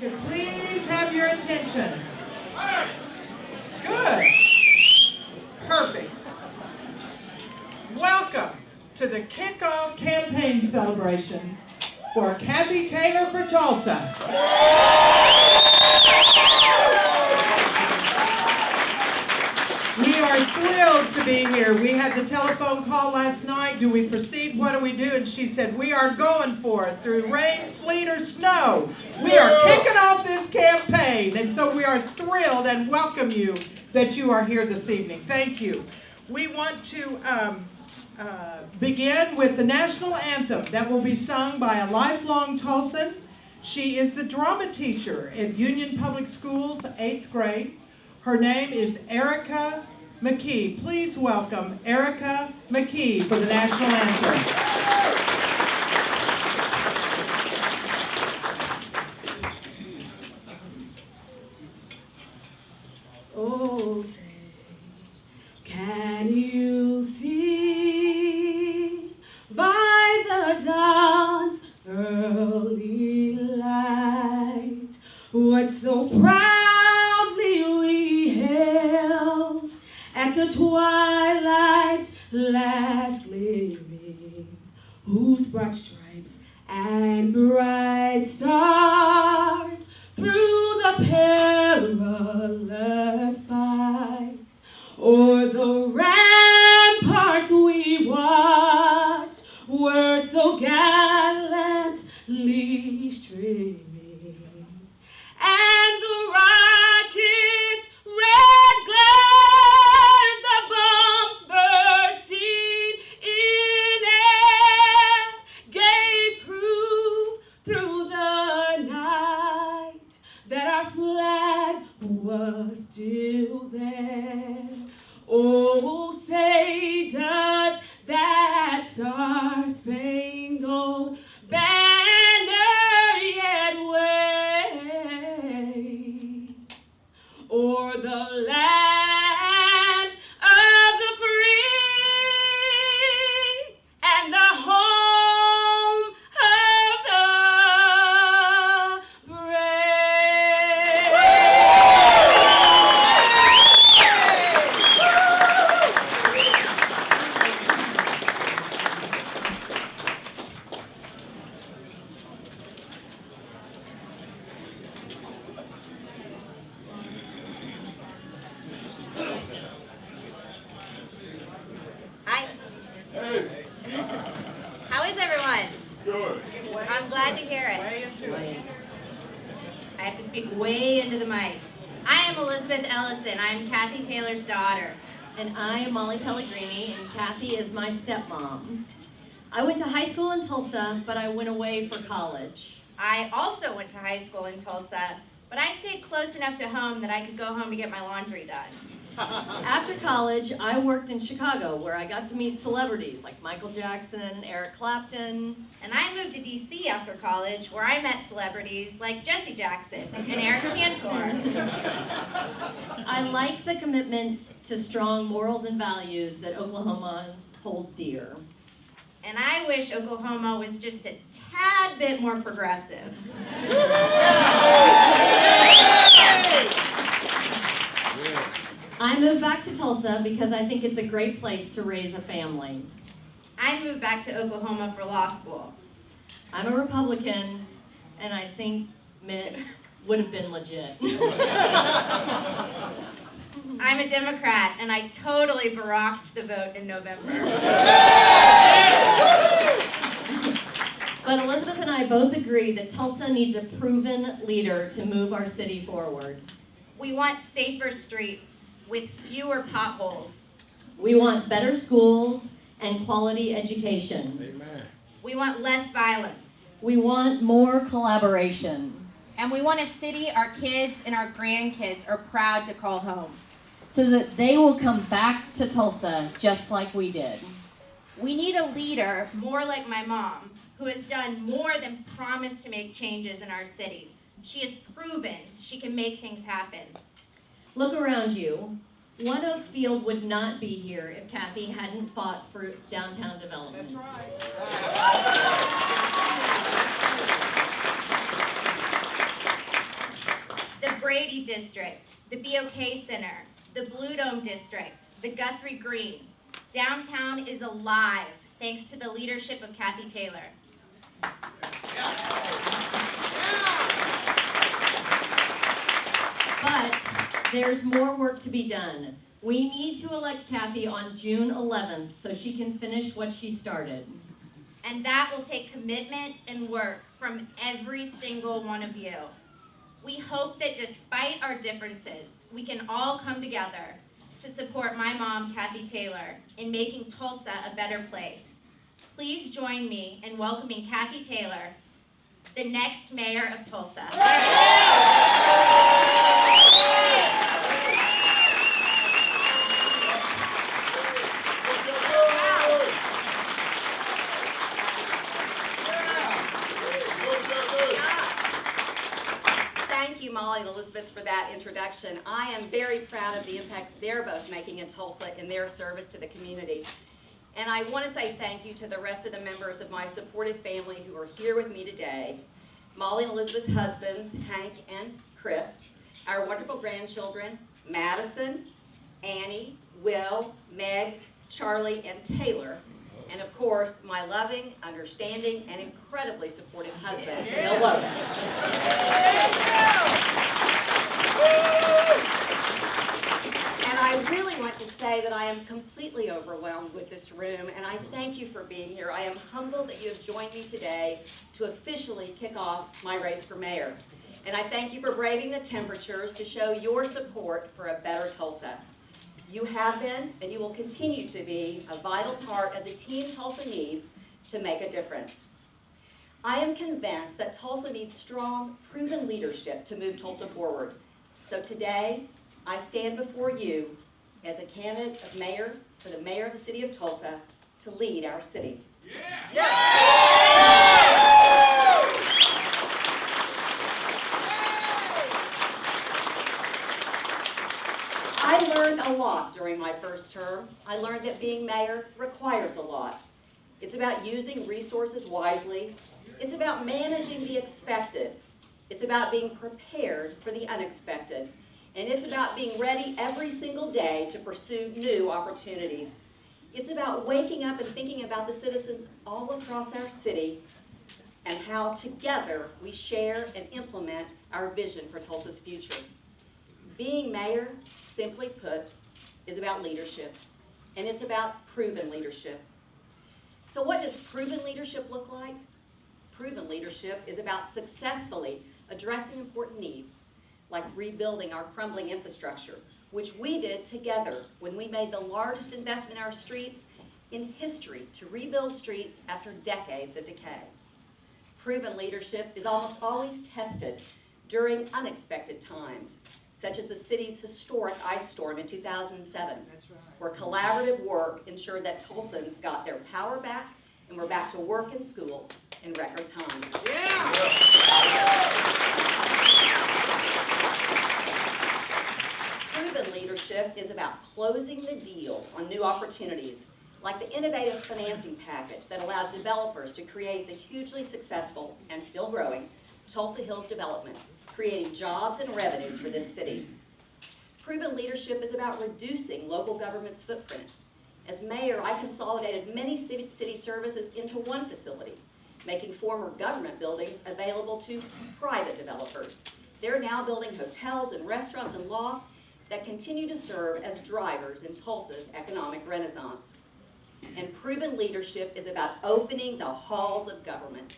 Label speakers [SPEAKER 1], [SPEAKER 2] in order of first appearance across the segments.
[SPEAKER 1] could please have your attention. Good. Perfect. Welcome to the kickoff campaign celebration for Kathy Taylor for Tulsa. We are thrilled to be here. We had the telephone call last night. Do we proceed? What do we do? And she said, we are going for it through rain, sleet, or snow. We are kicking off this campaign. And so we are thrilled and welcome you that you are here this evening. Thank you. We want to begin with the national anthem that will be sung by a lifelong Tulsan. She is the drama teacher at Union Public Schools, 8th grade. Her name is Erica McKee. Please welcome Erica McKee for the national anthem.
[SPEAKER 2] Oh, say, can you see by the dawn's early light what so proudly we hailed at the twilight's last gleaming, whose broad stripes and bright stars through the perilous fight o'er the ramparts we watched were so gallantly streaming, and the rockets' red glare, the bombs bursting in air, gave proof through the night that our flag was still there. Oh, say does that star-spangled banner yet wave o'er the land of the free and the home of the brave?
[SPEAKER 3] Hi.
[SPEAKER 4] Hey,
[SPEAKER 3] How is everyone?
[SPEAKER 4] good.
[SPEAKER 3] I'm glad to hear it.
[SPEAKER 1] Way into it.
[SPEAKER 3] I have to speak way into the mic. I am Elizabeth Ellison. I'm Kathy Taylor's daughter.
[SPEAKER 5] And I am Molly Pellegrini, and Kathy is my stepmom. I went to high school in Tulsa, but I went away for college.
[SPEAKER 3] I also went to high school in Tulsa, but I stayed close enough to home that I could go home to get my laundry done.
[SPEAKER 5] After college, I worked in Chicago, where I got to meet celebrities like Michael Jackson, Eric Clapton.
[SPEAKER 3] And I moved to DC after college, where I met celebrities like Jesse Jackson and Eric Cantor.
[SPEAKER 5] I like the commitment to strong morals and values that Oklahomans hold dear.
[SPEAKER 3] And I wish Oklahoma was just a tad bit more progressive.
[SPEAKER 5] I moved back to Tulsa because I think it's a great place to raise a family.
[SPEAKER 3] I moved back to Oklahoma for law school.
[SPEAKER 5] I'm a Republican, and I think Mitt would have been legit.
[SPEAKER 3] I'm a Democrat, and I totally baracked the vote in November.
[SPEAKER 5] But Elizabeth and I both agree that Tulsa needs a proven leader to move our city forward.
[SPEAKER 3] We want safer streets with fewer potholes.
[SPEAKER 5] We want better schools and quality education.
[SPEAKER 4] Amen.
[SPEAKER 3] We want less violence.
[SPEAKER 5] We want more collaboration
[SPEAKER 3] And we want a city our kids and our grandkids are proud to call home.
[SPEAKER 5] so that they will come back to Tulsa just like we did.
[SPEAKER 3] We need a leader more like my mom, who has done more than promise to make changes in our city. She has proven she can make things happen.
[SPEAKER 5] Look around you. One Oak Field would not be here if Kathy hadn't fought for downtown development.
[SPEAKER 1] That's right.
[SPEAKER 3] Brady District, the BOK Center, the Blue Dome District, the Guthrie Green. Downtown is alive thanks to the leadership of Kathy Taylor.
[SPEAKER 5] But there's more work to be done. We need to elect Kathy on June 11th so she can finish what she started.
[SPEAKER 3] And that will take commitment and work from every single one of you. We hope that despite our differences, we can all come together to support my mom, Kathy Taylor, in making Tulsa a better place. Please join me in welcoming Kathy Taylor, the next mayor of Tulsa.
[SPEAKER 4] Thank you, Molly and Elizabeth, for that introduction. I am very proud of the impact they're both making in Tulsa in their service to the community. And I want to say thank you to the rest of the members of my supportive family who are here with me today. Molly and Elizabeth's husbands, Hank and Chris, our wonderful grandchildren, Madison, Annie, Will, Meg, Charlie, and Taylor, and of course, my loving, understanding, and incredibly supportive husband, Bill Logan. And I really want to say that I am completely overwhelmed with this room, and I thank you for being here. I am humbled that you have joined me today to officially kick off my race for mayor. And I thank you for braving the temperatures to show your support for a better Tulsa. You have been, and you will continue to be, a vital part of the team Tulsa needs to make a difference. I am convinced that Tulsa needs strong, proven leadership to move Tulsa forward. So today, I stand before you as a candidate of mayor for the mayor of the city of Tulsa to lead our city. I learned a lot during my first term. I learned that being mayor requires a lot. It's about using resources wisely. It's about managing the expected. It's about being prepared for the unexpected. And it's about being ready every single day to pursue new opportunities. It's about waking up and thinking about the citizens all across our city and how together we share and implement our vision for Tulsa's future. Being mayor, simply put, is about leadership, and it's about proven leadership. So what does proven leadership look like? Proven leadership is about successfully addressing important needs, like rebuilding our crumbling infrastructure, which we did together when we made the largest investment in our streets in history to rebuild streets after decades of decay. Proven leadership is almost always tested during unexpected times, such as the city's historic ice storm in 2007, where collaborative work ensured that Tulsans got their power back and were back to work and school in record time. Proven leadership is about closing the deal on new opportunities, like the innovative financing package that allowed developers to create the hugely successful and still growing Tulsa Hills development, creating jobs and revenues for this city. Proven leadership is about reducing local government's footprint. As mayor, I consolidated many city services into one facility, making former government buildings available to private developers. They're now building hotels and restaurants and lofts that continue to serve as drivers in Tulsa's economic renaissance. And proven leadership is about opening the halls of government.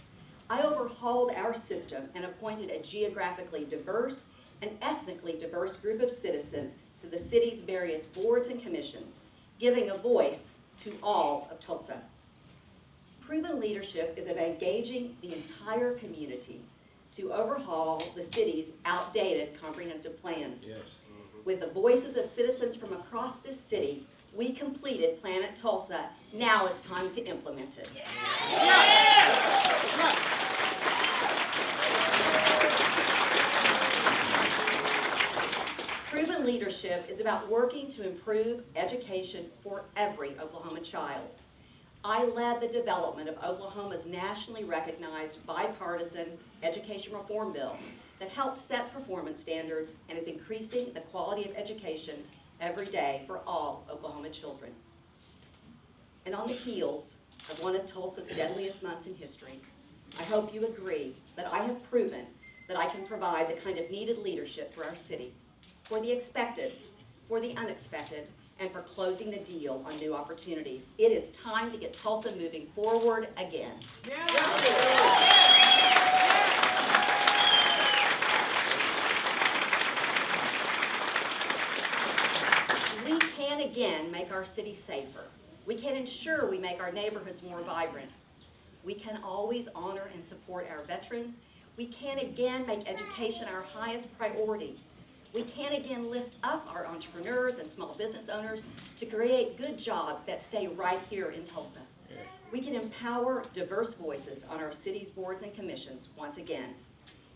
[SPEAKER 4] I overhauled our system and appointed a geographically diverse and ethnically diverse group of citizens to the city's various boards and commissions, giving a voice to all of Tulsa. Proven leadership is about engaging the entire community to overhaul the city's outdated comprehensive plan.
[SPEAKER 6] Yes.
[SPEAKER 4] With the voices of citizens from across this city, we completed Planet Tulsa. Now it's time to implement it. Proven leadership is about working to improve education for every Oklahoma child. I led the development of Oklahoma's nationally recognized bipartisan education reform bill that helps set performance standards and is increasing the quality of education every day for all Oklahoma children. And on the heels of one of Tulsa's deadliest months in history, I hope you agree that I have proven that I can provide the kind of needed leadership for our city, for the expected, for the unexpected, and for closing the deal on new opportunities. It is time to get Tulsa moving forward again. We can again make our city safer. We can ensure we make our neighborhoods more vibrant. We can always honor and support our veterans. We can again make education our highest priority. We can again lift up our entrepreneurs and small business owners to create good jobs that stay right here in Tulsa. We can empower diverse voices on our city's boards and commissions once again.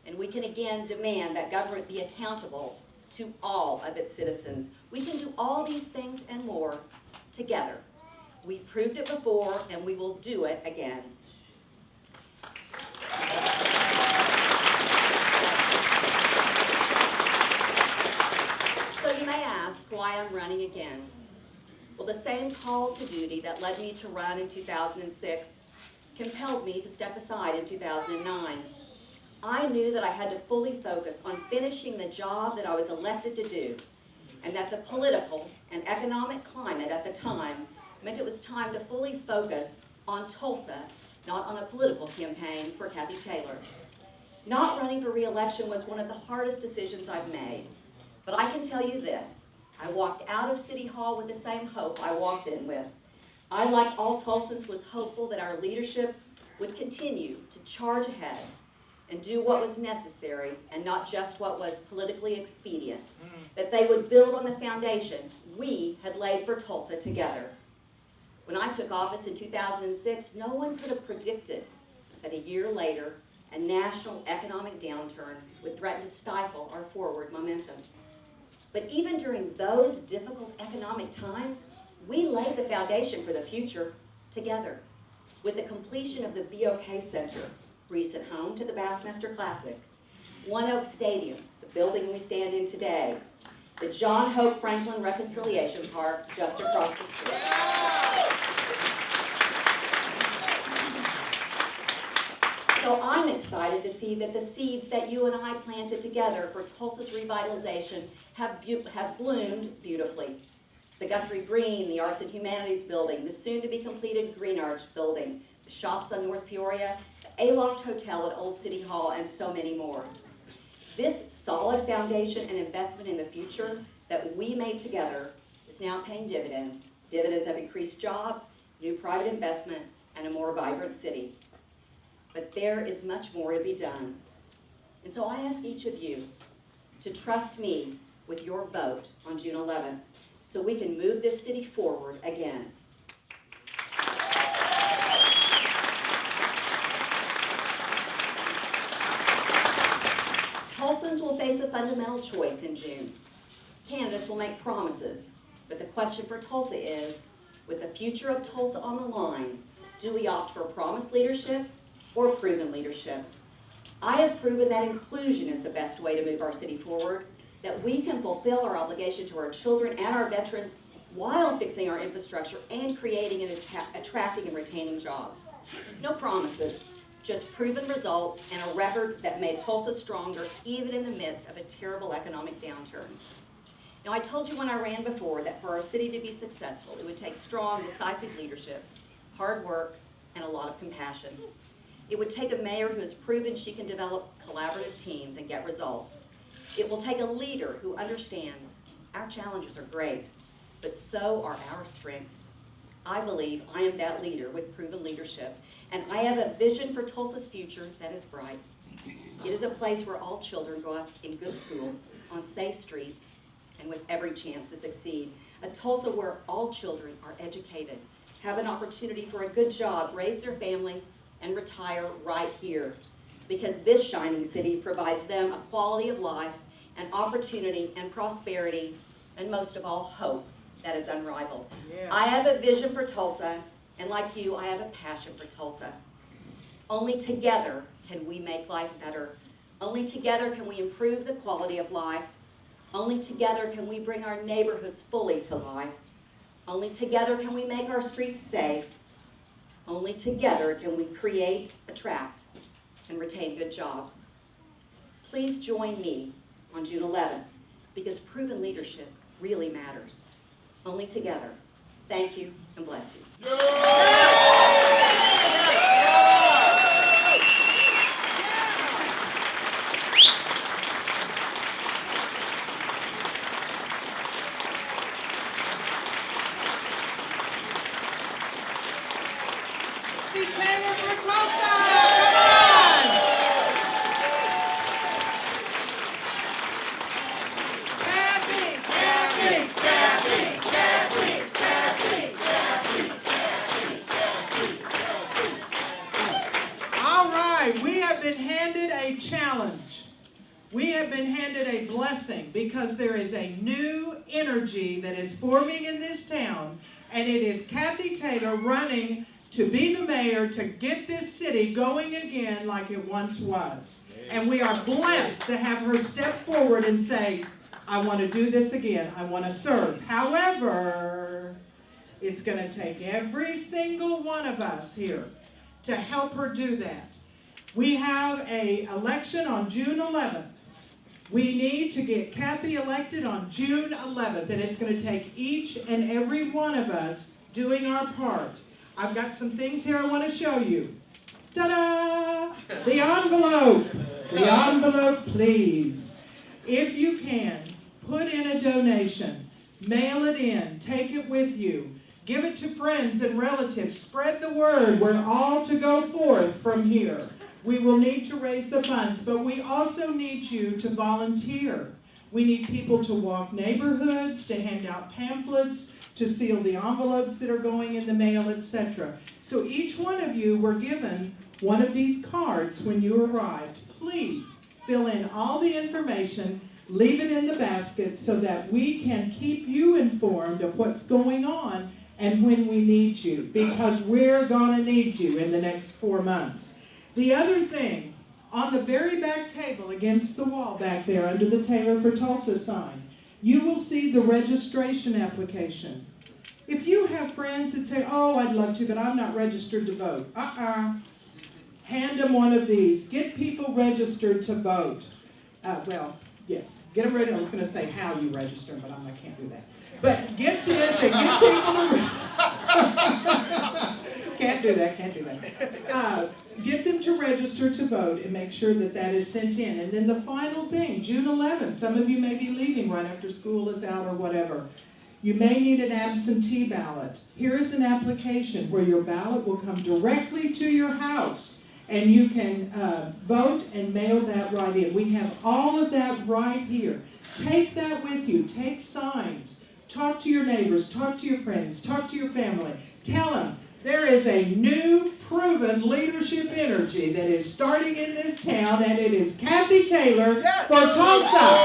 [SPEAKER 4] And we can again demand that government be accountable to all of its citizens. We can do all these things and more together. We proved it before, and we will do it again. So you may ask why I'm running again. Well, the same call to duty that led me to run in 2006 compelled me to step aside in 2009. I knew that I had to fully focus on finishing the job that I was elected to do, and that the political and economic climate at the time meant it was time to fully focus on Tulsa, not on a political campaign for Kathy Taylor. Not running for re-election was one of the hardest decisions I've made, but I can tell you this, I walked out of City Hall with the same hope I walked in with. I, like all Tulsans, was hopeful that our leadership would continue to charge ahead and do what was necessary and not just what was politically expedient, that they would build on the foundation we had laid for Tulsa together. When I took office in 2006, no one could have predicted that a year later, a national economic downturn would threaten to stifle our forward momentum. But even during those difficult economic times, we laid the foundation for the future together. With the completion of the BOK Center, recent home to the Bassmaster Classic, One Oak Stadium, the building we stand in today, the John Hope Franklin Reconciliation Park just across the street. So I'm excited to see that the seeds that you and I planted together for Tulsa's revitalization have bloomed beautifully. The Guthrie Green, the Arts and Humanities Building, the soon-to-be-completed Green Arts Building, the shops on North Peoria, the Aloft Hotel at Old City Hall, and so many more. This solid foundation and investment in the future that we made together is now paying dividends. Dividends of increased jobs, new private investment, and a more vibrant city. But there is much more to be done. And so I ask each of you to trust me with your vote on June 11th so we can move this city forward again. Tulsans will face a fundamental choice in June. Candidates will make promises, but the question for Tulsa is, with the future of Tulsa on the line, do we opt for promised leadership or proven leadership? I have proven that inclusion is the best way to move our city forward, that we can fulfill our obligation to our children and our veterans while fixing our infrastructure and creating and attracting and retaining jobs. No promises, just proven results and a record that made Tulsa stronger even in the midst of a terrible economic downturn. Now, I told you when I ran before that for our city to be successful, it would take strong, decisive leadership, hard work, and a lot of compassion. It would take a mayor who has proven she can develop collaborative teams and get results. It will take a leader who understands our challenges are great, but so are our strengths. I believe I am that leader with proven leadership, and I have a vision for Tulsa's future that is bright. It is a place where all children grow up in good schools, on safe streets, and with every chance to succeed. A Tulsa where all children are educated, have an opportunity for a good job, raise their family, and retire right here. Because this shining city provides them a quality of life, and opportunity, and prosperity, and most of all, hope that is unrivaled. Yeah. I have a vision for Tulsa, and like you, I have a passion for Tulsa. Only together can we make life better. Only together can we improve the quality of life. Only together can we bring our neighborhoods fully to life. Only together can we make our streets safe. Only together can we create, attract, and retain good jobs. Please join me on June 11th, because proven leadership really matters. Only together. Thank you and bless you.
[SPEAKER 1] Taylor for Tulsa! Come on! Kathy, Kathy, Kathy, Kathy, Kathy, Kathy, Kathy. All right, we have been handed a challenge. We have been handed a blessing because there is a new energy that is forming in this town, and it is Kathy Taylor running to be the mayor, to get this city going again like it once was. And we are blessed to have her step forward and say, I want to do this again. I want to serve. However, it's going to take every single one of us here to help her do that. We have an election on June 11th. We need to get Kathy elected on June 11th, and it's going to take each and every one of us doing our part. I've got some things here I want to show you. Ta-da! The envelope. The envelope, please. If you can, put in a donation. Mail it in. Take it with you. Give it to friends and relatives. Spread the word. We're all to go forth from here. We will need to raise the funds, but we also need you to volunteer. We need people to walk neighborhoods, to hand out pamphlets, to seal the envelopes that are going in the mail, etc. So each one of you were given one of these cards when you arrived. Please fill in all the information, leave it in the basket so that we can keep you informed of what's going on and when we need you, because we're going to need you in the next 4 months. The other thing, on the very back table against the wall back there under the Taylor for Tulsa sign, you will see the registration application. If you have friends that say, oh, I'd love to, but I'm not registered to vote. Hand them one of these. Get people registered to vote. Well, yes, get them ready. I was going to say how you register, but I can't do that. But get this and get people to Can't do that. Get them to register to vote and make sure that that is sent in. And then the final thing, June 11th, some of you may be leaving right after school is out or whatever. You may need an absentee ballot. Here is an application where your ballot will come directly to your house and you can vote and mail that right in. We have all of that right here. Take that with you. Take signs. Talk to your neighbors. Talk to your friends. Talk to your family. Tell them there is a new proven leadership energy that is starting in this town, and it is Kathy Taylor for Tulsa.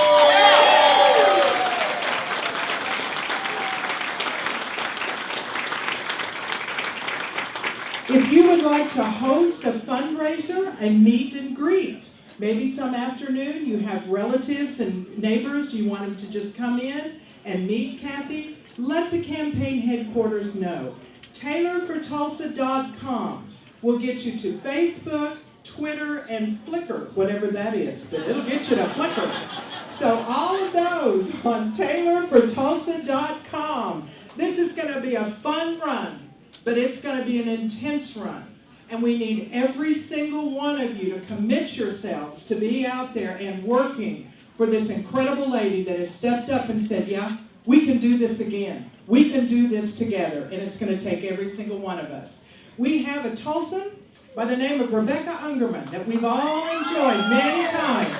[SPEAKER 1] If you would like to host a fundraiser, a meet and greet, maybe some afternoon you have relatives and neighbors, you want them to just come in and meet Kathy, let the campaign headquarters know. TaylorForTulsa.com will get you to Facebook, Twitter, and Flickr, whatever that is, but it'll get you to Flickr. So all of those on TaylorForTulsa.com. This is going to be a fun run, but it's going to be an intense run. And we need every single one of you to commit yourselves to be out there and working for this incredible lady that has stepped up and said, yeah, we can do this again. We can do this together, and it's going to take every single one of us. We have a Tulsan by the name of Rebecca Ungerman that we've all enjoyed many times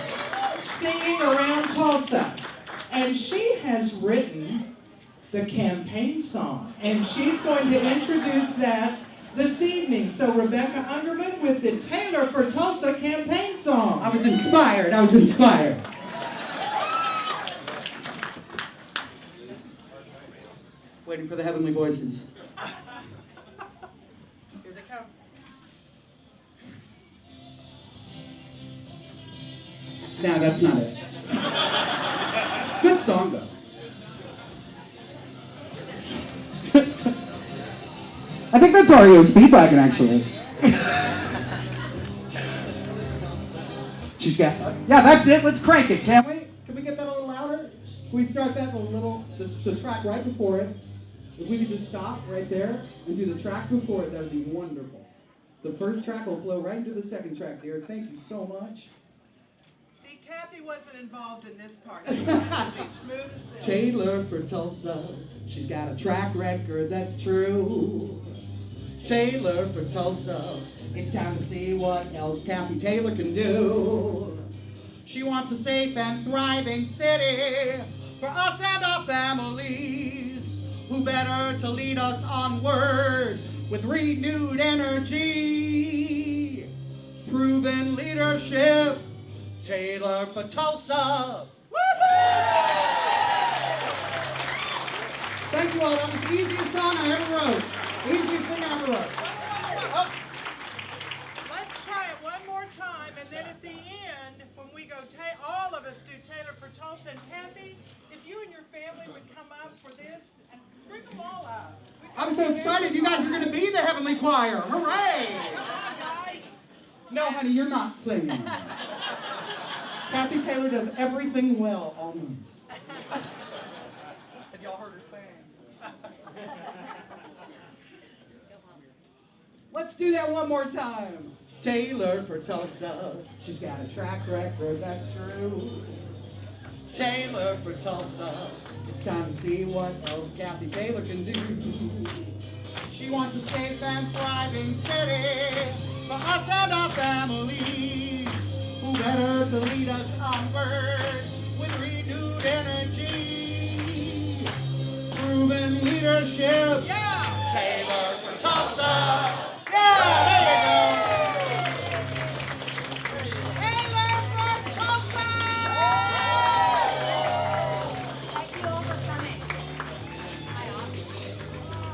[SPEAKER 1] singing around Tulsa. And she has written the campaign song, and she's going to introduce that this evening. So Rebecca Ungerman with the Taylor for Tulsa campaign song.
[SPEAKER 6] I was inspired. Waiting for the heavenly voices.
[SPEAKER 1] Here they come.
[SPEAKER 6] No, that's not it. Good song, though. I think that's REO Speedwagon, actually. She's got. Yeah, that's it. Let's crank it, can't we? Can we get that a little louder? Can we start that a little? The track right before it. If we could just stop right there and do the track before it, that would be wonderful. The first track will flow right into the second track, dear. Thank you so much.
[SPEAKER 1] See, Kathy wasn't involved in this part. It had to be smooth as silk.
[SPEAKER 6] Taylor for Tulsa, she's got a track record that's true. Taylor for Tulsa, it's time to see what else Kathy Taylor can do. She wants a safe and thriving city for us and our families. Who better to lead us onward with renewed energy? Proven leadership, Taylor for Tulsa. Thank you all. That was the easiest song I ever wrote. Easiest thing I ever wrote.
[SPEAKER 1] Oh. Let's try it one more time, and then at the end, when we go, all of us do Taylor for Tulsa. And Kathy, if you and your family would come up for this, and bring them all up.
[SPEAKER 6] I'm so excited. You guys are going to be the Heavenly Choir. Hooray!
[SPEAKER 1] Come on, guys.
[SPEAKER 6] No, honey, you're not singing. Kathy Taylor does everything well, almost. Have y'all heard her sing? Let's do that one more time. Taylor for Tulsa, she's got a track record that's true. Taylor for Tulsa, it's time to see what else Kathy Taylor can do. She wants a safe and thriving city for us and our families. Who better to lead us onward with renewed energy? Proven leadership. Yeah! Taylor for Tulsa. Yeah, there you go. Taylor for Tulsa.
[SPEAKER 3] Thank you all for coming.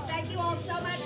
[SPEAKER 3] Thank you all so much